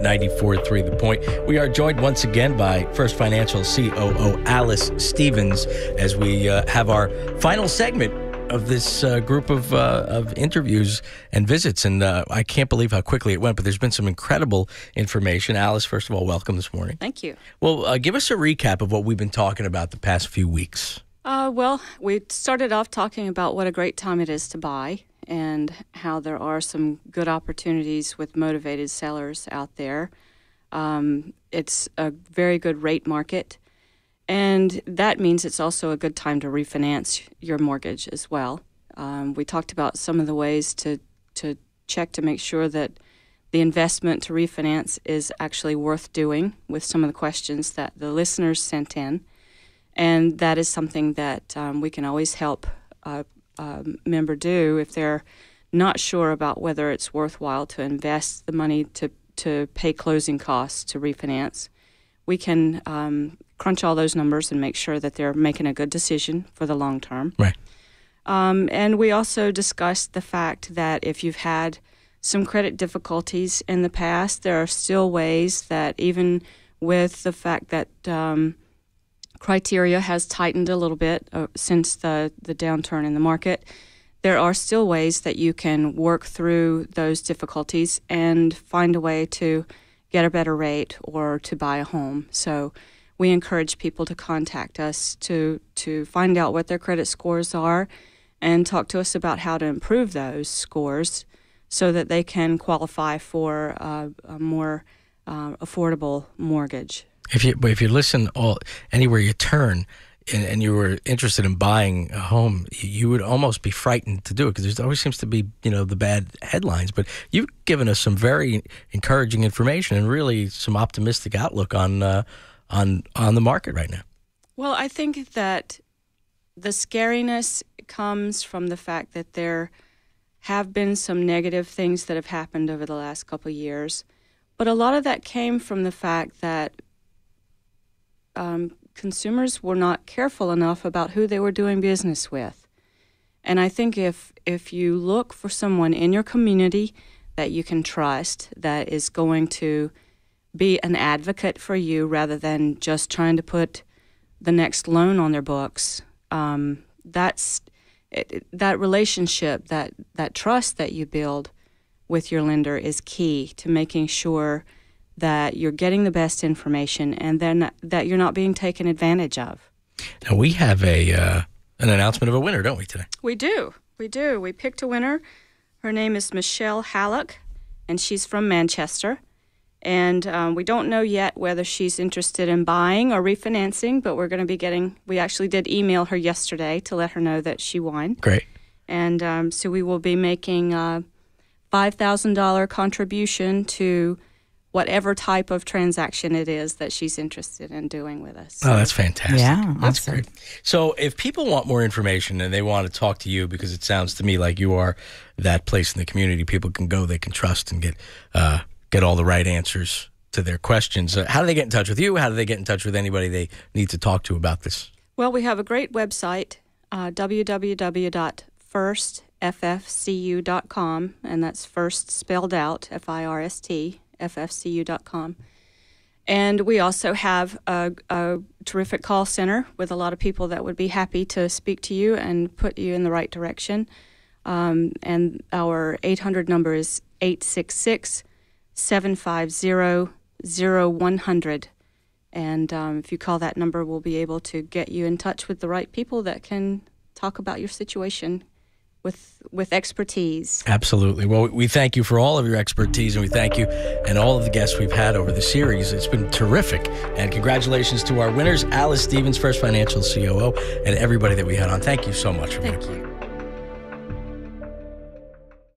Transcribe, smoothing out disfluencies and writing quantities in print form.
94.3 The Point. We are joined once again by First Financial COO Alice Stevens as we have our final segment of this group of interviews and visits. And I can't believe how quickly it went, but there's been some incredible information. Alice, first of all, welcome this morning. Thank you. Well, give us a recap of what we've been talking about the past few weeks. Well, we started off talking about what a great time it is to buy and how there are some good opportunities with motivated sellers out there. It's a very good rate market, and that means it's also a good time to refinance your mortgage as well. We talked about some of the ways to check to make sure that the investment to refinance is actually worth doing with some of the questions that the listeners sent in. And that is something that we can always help a member do if they're not sure about whether it's worthwhile to invest the money to pay closing costs to refinance. We can crunch all those numbers and make sure that they're making a good decision for the long term. Right. And we also discussed the fact that if you've had some credit difficulties in the past, there are still ways that even with the fact that criteria has tightened a little bit since the downturn in the market, there are still ways that you can work through those difficulties and find a way to get a better rate or to buy a home. So we encourage people to contact us to find out what their credit scores are and talk to us about how to improve those scores so that they can qualify for a more affordable mortgage. If you listen anywhere you turn and you were interested in buying a home, you would almost be frightened to do it because there always seems to be, the bad headlines. But you've given us some very encouraging information and really some optimistic outlook on the market right now. Well, I think that the scariness comes from the fact that there have been some negative things that have happened over the last couple of years. But a lot of that came from the fact that consumers were not careful enough about who they were doing business with. And I think if you look for someone in your community that you can trust, that is going to be an advocate for you rather than just trying to put the next loan on their books, that relationship, that trust that you build with your lender is key to making sure that you're getting the best information and then that you're not being taken advantage of. Now, we have an announcement of a winner, don't we, today? We do. We picked a winner. Her name is Michelle Halleck, and she's from Manchester. And we don't know yet whether she's interested in buying or refinancing, but we're going to be we actually did email her yesterday to let her know that she won. Great. And so we will be making a $5,000 contribution to whatever type of transaction it is that she's interested in doing with us. Oh, that's fantastic. Yeah, that's awesome. Great. So if people want more information and they want to talk to you, because it sounds to me like you are that place in the community people can go, they can trust and get all the right answers to their questions. How do they get in touch with you? How do they get in touch with anybody they need to talk to about this? Well, we have a great website, www.firstffcu.com, and that's first spelled out, F-I-R-S-T, ffcu.com. And we also have a terrific call center with a lot of people that would be happy to speak to you and put you in the right direction. And our 800 number is 866-750-0100. And if you call that number, we'll be able to get you in touch with the right people that can talk about your situation with expertise. Absolutely. Well, we thank you for all of your expertise, and we thank you and all of the guests we've had over the series. It's been terrific. And congratulations to our winners, Alice Stevens, First Financial COO, and everybody that we had on. Thank you so much. Thank you.